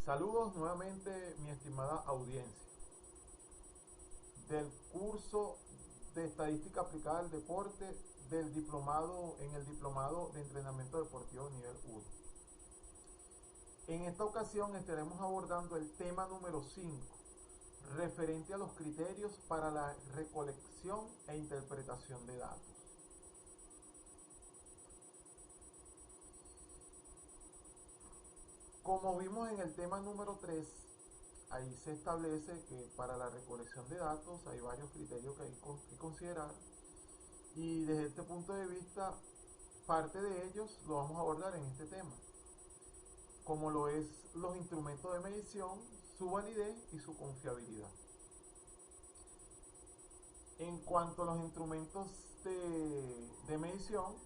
Saludos nuevamente, mi estimada audiencia del curso de Estadística Aplicada al Deporte del diplomado en el Diplomado de Entrenamiento Deportivo nivel 1. En esta ocasión estaremos abordando el tema número 5, referente a los criterios para la recolección e interpretación de datos. Como vimos en el tema número 3, ahí se establece que para la recolección de datos hay varios criterios que hay que considerar, y desde este punto de vista parte de ellos lo vamos a abordar en este tema, como lo es los instrumentos de medición, su validez y su confiabilidad. En cuanto a los instrumentos de medición,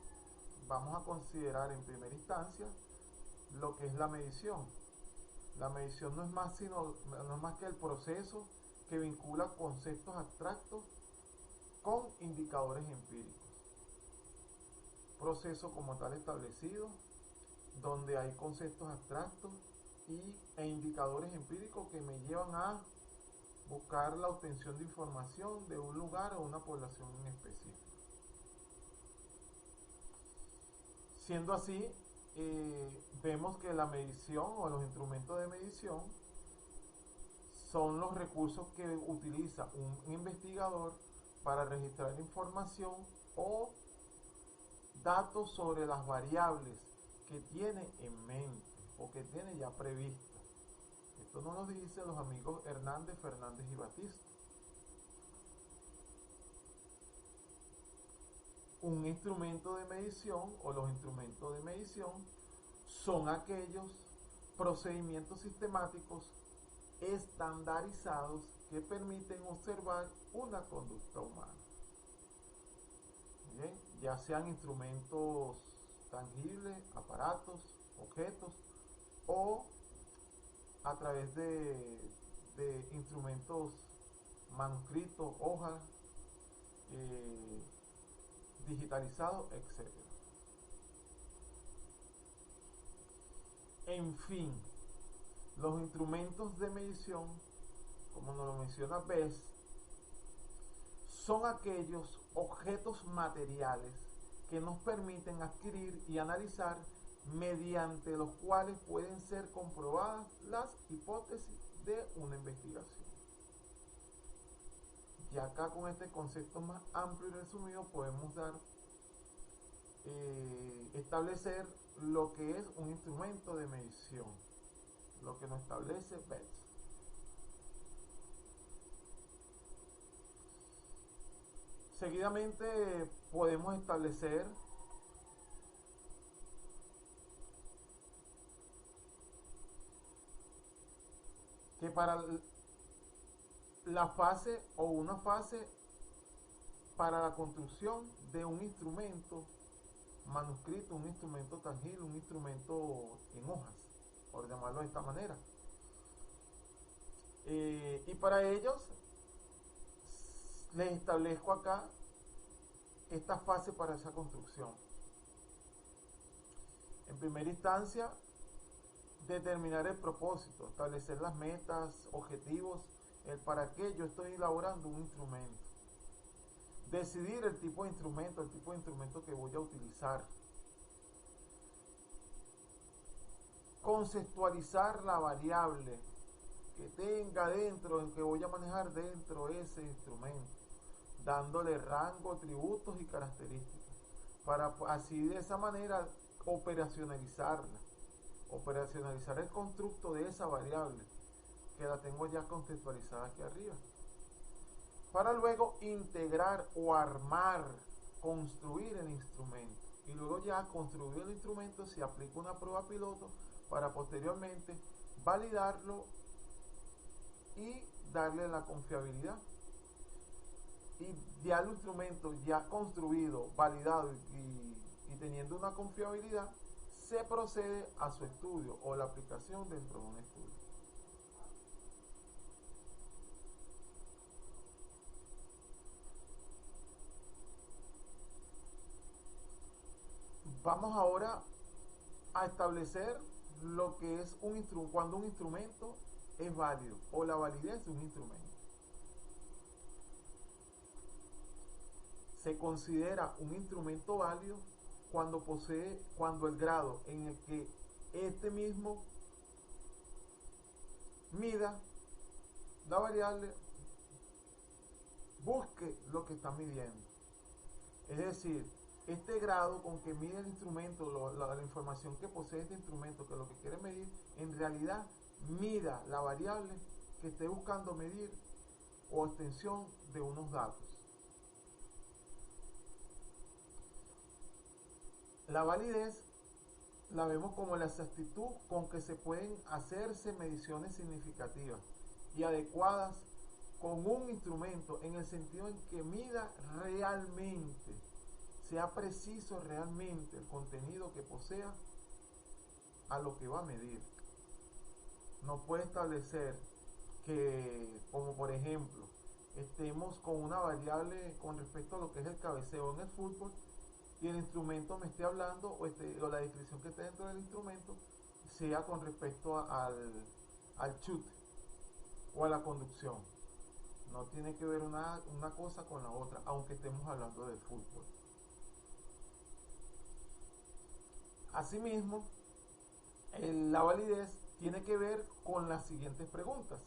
vamos a considerar en primera instancia lo que es la medición. La medición no es más que el proceso que vincula conceptos abstractos con indicadores empíricos. Proceso como tal establecido, donde hay conceptos abstractos e indicadores empíricos que me llevan a buscar la obtención de información de un lugar o una población en específico. Siendo así, vemos que la medición o los instrumentos de medición son los recursos que utiliza un investigador para registrar información o datos sobre las variables que tiene en mente o que tiene ya prevista. Esto nos lo dicen los amigos Hernández, Fernández y Batista. Un instrumento de medición o los instrumentos de medición son aquellos procedimientos sistemáticos estandarizados que permiten observar una conducta humana. Bien, ya sean instrumentos tangibles, aparatos, objetos, o a través de instrumentos manuscritos, hojas, digitalizados, etc. En fin, los instrumentos de medición, como nos lo menciona Bess, son aquellos objetos materiales que nos permiten adquirir y analizar, mediante los cuales pueden ser comprobadas las hipótesis de una investigación. Y acá con este concepto más amplio y resumido podemos establecer lo que es un instrumento de medición, lo que nos establece Betts. Seguidamente podemos establecer que para la fase o una fase para la construcción de un instrumento manuscrito, un instrumento tangible, un instrumento en hojas, por llamarlo de esta manera. Y para ellos les establezco acá esta fase para esa construcción. En primera instancia, determinar el propósito, establecer las metas, objetivos, el para qué yo estoy elaborando un instrumento. Decidir el tipo de instrumento que voy a utilizar. Conceptualizar la variable que tenga dentro, en que voy a manejar dentro de ese instrumento, dándole rango, atributos y características, para así de esa manera operacionalizar el constructo de esa variable, que la tengo ya contextualizada aquí arriba, para luego integrar o armar, construir el instrumento, y luego ya construir el instrumento se aplica una prueba piloto para posteriormente validarlo y darle la confiabilidad. Y ya el instrumento ya construido, validado y teniendo una confiabilidad, se procede a su estudio o la aplicación dentro de un estudio. Vamos ahora a establecer lo que es un instrumento, cuando un instrumento es válido o la validez de un instrumento. Se considera un instrumento válido cuando el grado en el que este mismo mida la variable busque lo que está midiendo. Es decir, este grado con que mide el instrumento, la información que posee este instrumento, que lo que quiere medir, en realidad mida la variable que esté buscando medir o extensión de unos datos. La validez la vemos como la exactitud con que se pueden hacerse mediciones significativas y adecuadas con un instrumento, en el sentido en que mida realmente, sea preciso realmente el contenido que posea a lo que va a medir. No puede establecer que, como por ejemplo, estemos con una variable con respecto a lo que es el cabeceo en el fútbol y el instrumento me esté hablando o la descripción que esté dentro del instrumento sea con respecto al chute o a la conducción. No tiene que ver una cosa con la otra, aunque estemos hablando de fútbol. Asimismo, la validez tiene que ver con las siguientes preguntas.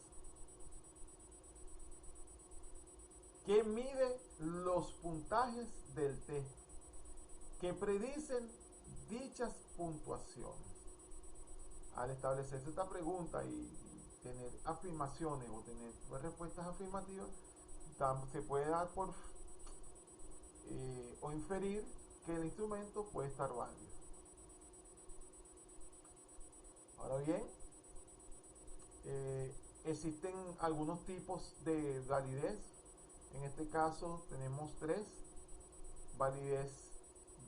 ¿Qué mide los puntajes del test? ¿Qué predicen dichas puntuaciones? Al establecerse esta pregunta y tener afirmaciones o tener respuestas afirmativas, se puede dar por o inferir que el instrumento puede estar válido. Ahora bien, existen algunos tipos de validez. En este caso tenemos tres: validez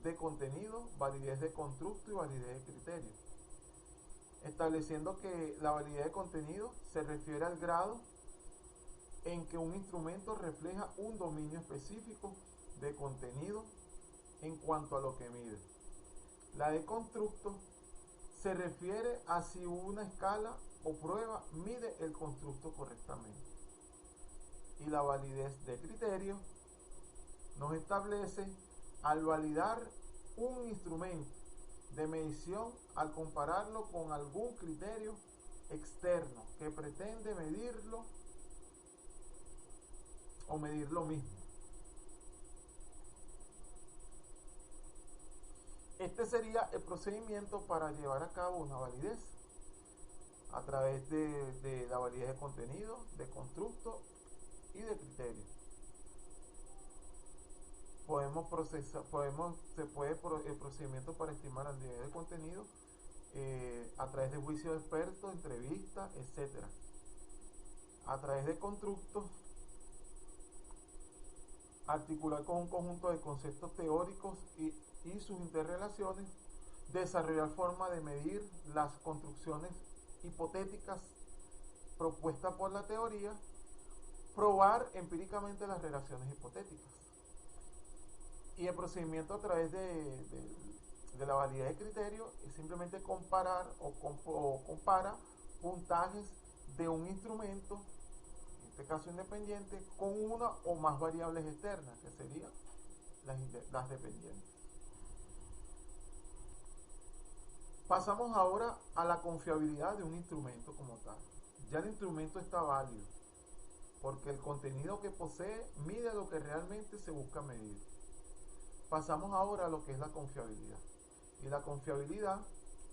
de contenido, validez de constructo y validez de criterio. Estableciendo que la validez de contenido se refiere al grado en que un instrumento refleja un dominio específico de contenido en cuanto a lo que mide. La de constructo se refiere a si una escala o prueba mide el constructo correctamente. Y la validez de criterio nos establece al validar un instrumento de medición al compararlo con algún criterio externo que pretende medirlo o medir lo mismo. Este sería el procedimiento para llevar a cabo una validez a través de la validez de contenido, de constructo y de criterio. El procedimiento para estimar el nivel de contenido a través de juicio de expertos, entrevistas, etc. A través de constructos, articular con un conjunto de conceptos teóricos y sus interrelaciones, desarrollar formas de medir las construcciones hipotéticas propuestas por la teoría, probar empíricamente las relaciones hipotéticas. Y el procedimiento a través de la validez de criterio es simplemente comparar o compara puntajes de un instrumento, en este caso independiente, con una o más variables externas, que serían las dependientes. Pasamos ahora a la confiabilidad de un instrumento como tal. Ya el instrumento está válido, porque el contenido que posee mide lo que realmente se busca medir. Pasamos ahora a lo que es la confiabilidad. Y la confiabilidad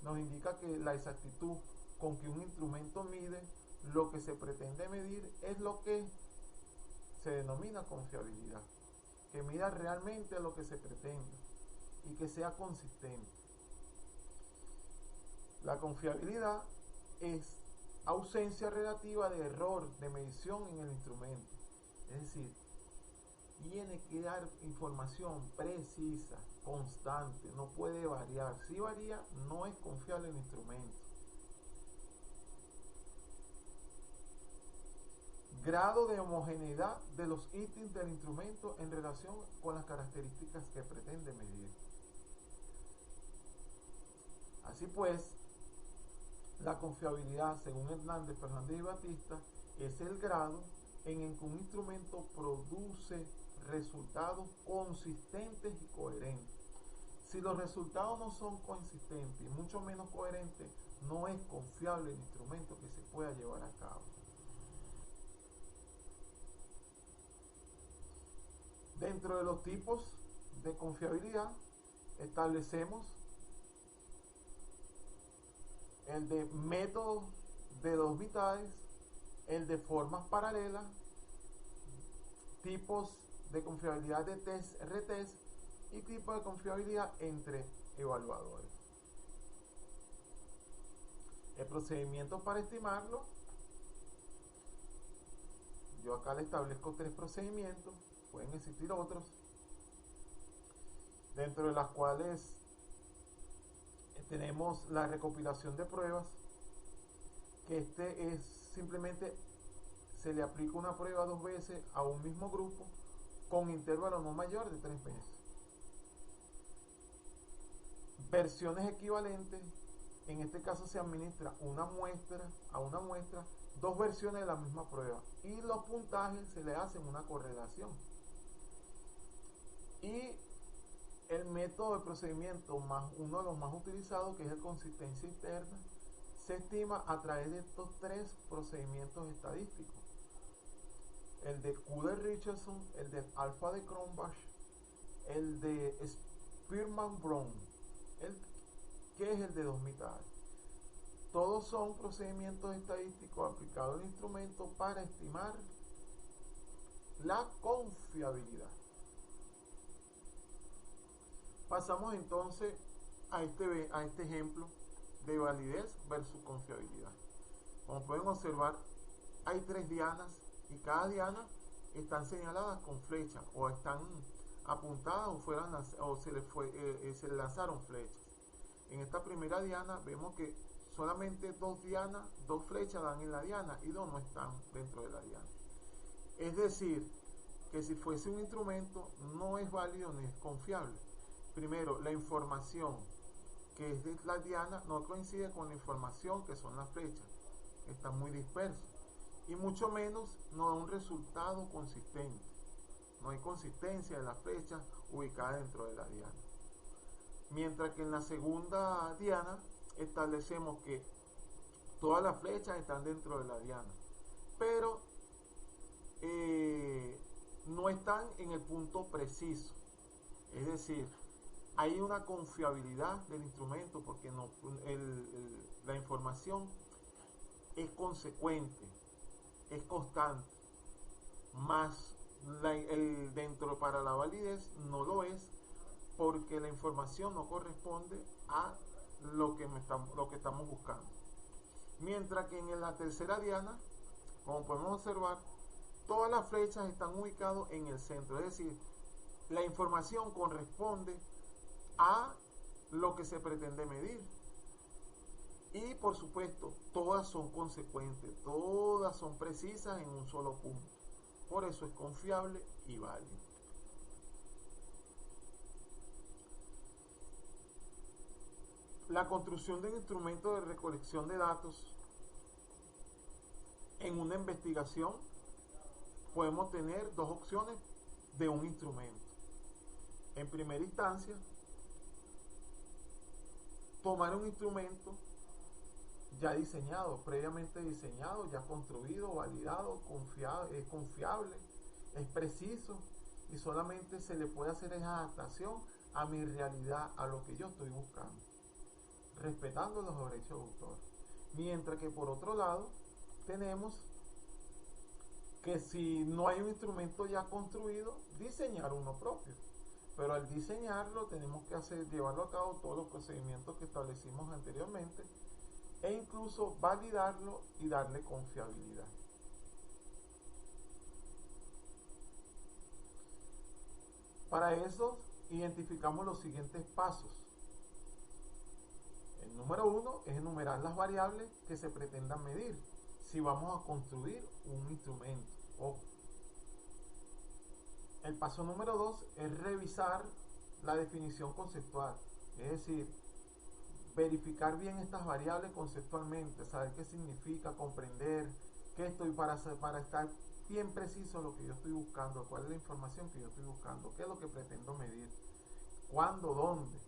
nos indica que la exactitud con que un instrumento mide lo que se pretende medir es lo que se denomina confiabilidad. Que mida realmente lo que se pretende y que sea consistente. La confiabilidad es ausencia relativa de error de medición en el instrumento. Es decir, tiene que dar información precisa, constante, no puede variar. Si varía, no es confiable el instrumento. Grado de homogeneidad de los ítems del instrumento en relación con las características que pretende medir. Así pues, La confiabilidad, según Hernández, Fernández y Batista, es el grado en el que un instrumento produce resultados consistentes y coherentes. Si los resultados no son consistentes y mucho menos coherentes, no es confiable el instrumento que se pueda llevar a cabo. Dentro de los tipos de confiabilidad establecemos el de métodos de dos mitades, el de formas paralelas, tipos de confiabilidad de test, retest y tipos de confiabilidad entre evaluadores. El procedimiento para estimarlo, yo acá le establezco 3 procedimientos, pueden existir otros, dentro de las cuales tenemos la recopilación de pruebas, que es simplemente se le aplica una prueba 2 veces a un mismo grupo con intervalo no mayor de 3 veces. Versiones equivalentes, en este caso se administra a una muestra 2 versiones de la misma prueba y los puntajes se le hacen una correlación. Y el método de procedimiento uno de los más utilizados, que es el consistencia interna, se estima a través de estos 3 procedimientos estadísticos: el de Q de Richardson, el de alfa de Cronbach, el de Spearman-Brown, que es el de dos mitades. Todos son procedimientos estadísticos aplicados al instrumento para estimar la confiabilidad. Pasamos entonces a este ejemplo de validez versus confiabilidad. Como pueden observar, hay 3 dianas y cada diana están señaladas con flechas o están apuntadas o se le lanzaron flechas. En esta primera diana vemos que solamente 2 flechas dan en la diana y 2 no están dentro de la diana. Es decir, que si fuese un instrumento no es válido ni es confiable. Primero, la información que es de la diana no coincide con la información que son las flechas, están muy dispersos y mucho menos no da un resultado consistente. No hay consistencia de las flechas ubicadas dentro de la diana. Mientras que en la segunda diana establecemos que todas las flechas están dentro de la diana, pero no están en el punto preciso. Es decir, hay una confiabilidad del instrumento porque la información es consecuente, es constante, más dentro para la validez no lo es, porque la información no corresponde a lo que estamos buscando. Mientras que en la tercera diana, como podemos observar, todas las flechas están ubicadas en el centro, es decir, la información corresponde a lo que se pretende medir. Y por supuesto, todas son consecuentes, todas son precisas en un solo punto. Por eso es confiable y válido. La construcción de un instrumento de recolección de datos en una investigación, podemos tener 2 opciones de un instrumento. En primera instancia, tomar un instrumento ya diseñado, previamente diseñado, ya construido, validado, es confiable, es preciso y solamente se le puede hacer esa adaptación a mi realidad, a lo que yo estoy buscando, respetando los derechos de autor. Mientras que por otro lado tenemos que si no hay un instrumento ya construido, diseñar uno propio. Pero al diseñarlo tenemos que llevarlo a cabo todos los procedimientos que establecimos anteriormente e incluso validarlo y darle confiabilidad. Para eso identificamos los siguientes pasos. El número 1 es enumerar las variables que se pretendan medir si vamos a construir un instrumento. Ojo. El paso número 2 es revisar la definición conceptual, es decir, verificar bien estas variables conceptualmente, saber qué significa, comprender qué estoy para estar bien preciso lo que yo estoy buscando, cuál es la información que yo estoy buscando, qué es lo que pretendo medir, cuándo, dónde,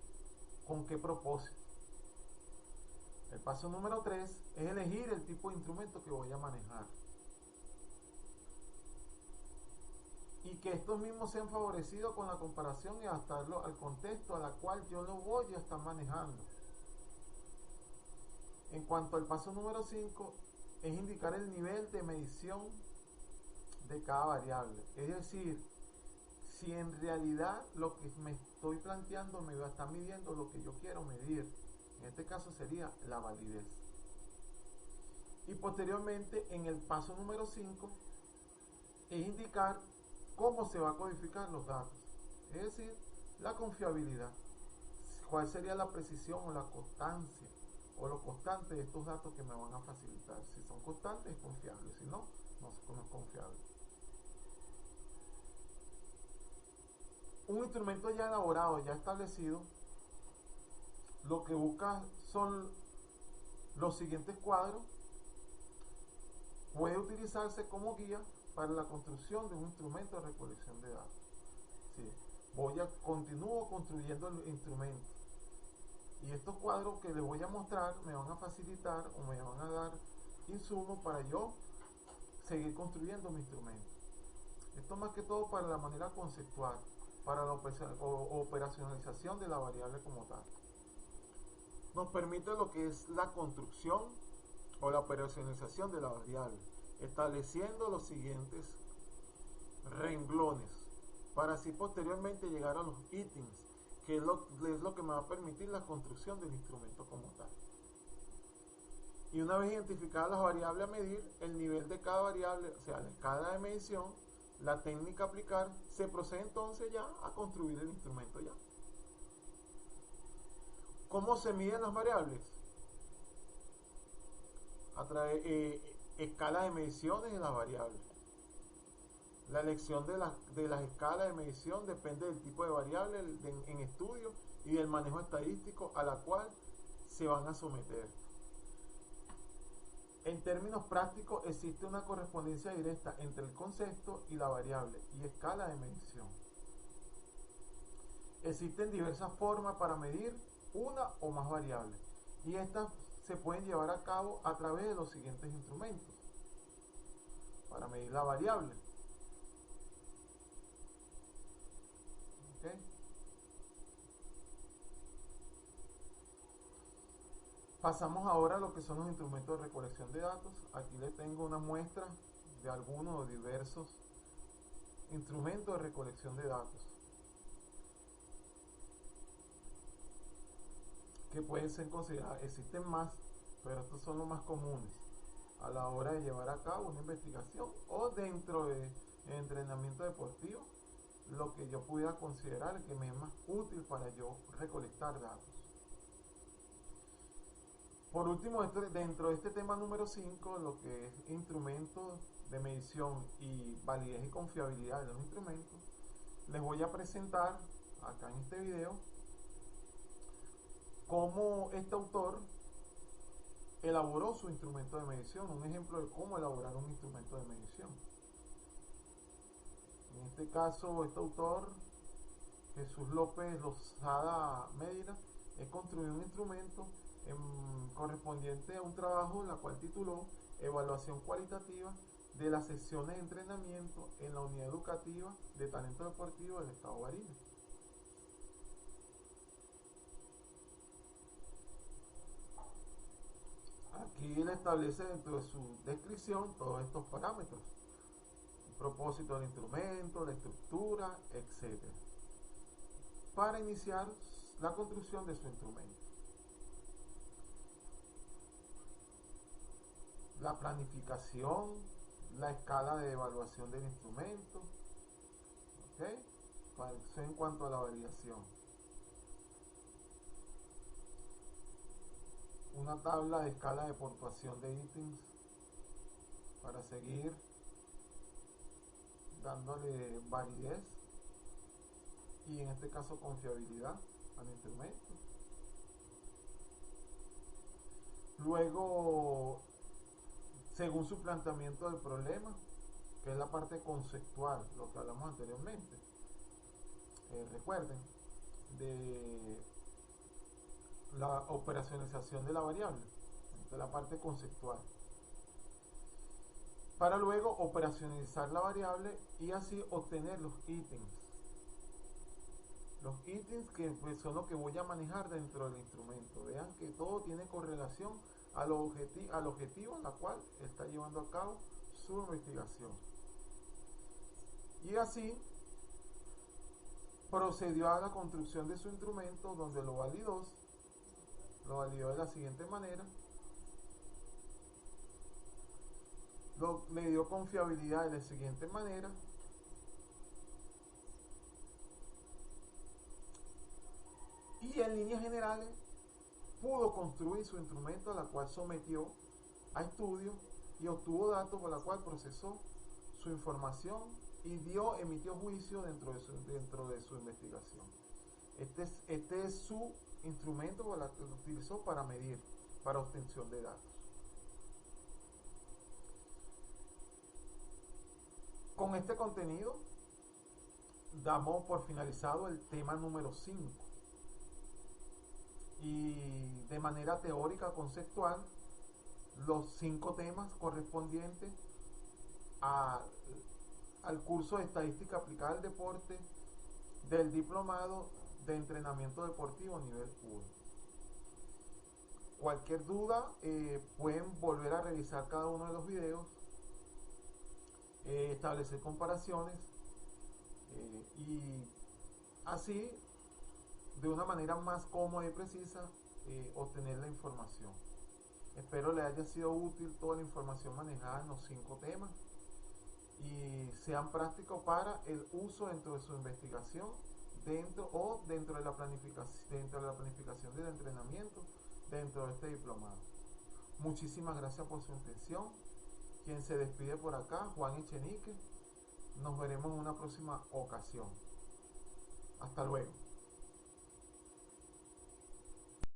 con qué propósito. El paso número 3 es elegir el tipo de instrumento que voy a manejar. Y que estos mismos sean favorecidos con la comparación y adaptarlo al contexto a la cual yo lo voy a estar manejando. En cuanto al paso número 5, es indicar el nivel de medición de cada variable. Es decir, si en realidad lo que me estoy planteando me va a estar midiendo lo que yo quiero medir. En este caso sería la validez. Y posteriormente, en el paso número 5, es indicar cómo se va a codificar los datos. Es decir, la confiabilidad. ¿Cuál sería la precisión o la constancia o lo constante de estos datos que me van a facilitar? Si son constantes, es confiable. Si no, no es confiable. Un instrumento ya elaborado, ya establecido, lo que busca son los siguientes cuadros. Puede utilizarse como guía para la construcción de un instrumento de recolección de datos. Sí, continúo construyendo el instrumento. Y estos cuadros que les voy a mostrar me van a facilitar o me van a dar insumos para yo seguir construyendo mi instrumento. Esto más que todo para la manera conceptual, para la operacionalización de la variable como tal. Nos permite lo que es la construcción o la operacionalización de la variable, estableciendo los siguientes renglones para así posteriormente llegar a los ítems, que es lo que me va a permitir la construcción del instrumento como tal. Y una vez identificadas las variables a medir, el nivel de cada variable, o sea, la escala de medición, la técnica a aplicar, se procede entonces ya a construir el instrumento ya. ¿Cómo se miden las variables? A través escala de mediciones de las variables. La elección de las escalas de medición depende del tipo de variable en estudio y del manejo estadístico a la cual se van a someter. En términos prácticos, existe una correspondencia directa entre el concepto y la variable y escala de medición. Existen diversas formas para medir una o más variables y estas se pueden llevar a cabo a través de los siguientes instrumentos para medir la variable. ¿Okay? Pasamos ahora a lo que son los instrumentos de recolección de datos. Aquí les tengo una muestra de algunos o diversos instrumentos de recolección de datos que pueden ser considerados. Existen más, pero estos son los más comunes a la hora de llevar a cabo una investigación o dentro de entrenamiento deportivo, lo que yo pudiera considerar que me es más útil para yo recolectar datos. Por último, dentro de este tema número 5, lo que es instrumentos de medición y validez y confiabilidad de los instrumentos, les voy a presentar acá en este video cómo este autor elaboró su instrumento de medición, un ejemplo de cómo elaborar un instrumento de medición. En este caso, este autor, Jesús López Lozada Medina, construyó un instrumento correspondiente a un trabajo la cual tituló Evaluación cualitativa de las sesiones de entrenamiento en la unidad educativa de talento deportivo del Estado Barinas. Aquí él establece dentro de su descripción todos estos parámetros: el propósito del instrumento, la estructura, etc., para iniciar la construcción de su instrumento. La planificación, la escala de evaluación del instrumento, ¿okay? Eso en cuanto a la variación. Una tabla de escala de puntuación de ítems para seguir dándole validez y en este caso confiabilidad al instrumento. Luego, según su planteamiento del problema, que es la parte conceptual, lo que hablamos anteriormente, recuerden, de la operacionalización de la variable, de la parte conceptual, para luego operacionalizar la variable y así obtener los ítems. Los ítems que pues, son los que voy a manejar dentro del instrumento. Vean que todo tiene correlación al objetivo a la cual está llevando a cabo su investigación. Y así procedió a la construcción de su instrumento, donde lo validó de la siguiente manera. Le dio confiabilidad de la siguiente manera. Y en líneas generales pudo construir su instrumento, a la cual sometió a estudio y obtuvo datos por la cual procesó su información y emitió juicio dentro de su investigación. Este es su instrumento que lo utilizó para medir, para obtención de datos. Con este contenido damos por finalizado el tema número 5. Y de manera teórica, conceptual, los 5 temas correspondientes al curso de Estadística Aplicada al Deporte del Diplomado de Entrenamiento Deportivo nivel 1. Cualquier duda, pueden volver a revisar cada uno de los videos, establecer comparaciones y así de una manera más cómoda y precisa obtener la información. Espero les haya sido útil toda la información manejada en los 5 temas y sean prácticos para el uso dentro de su investigación, dentro de la planificación del entrenamiento dentro de este diplomado. Muchísimas gracias por su atención. Quien se despide por acá, Juan Echenique. Nos veremos en una próxima ocasión. Hasta luego.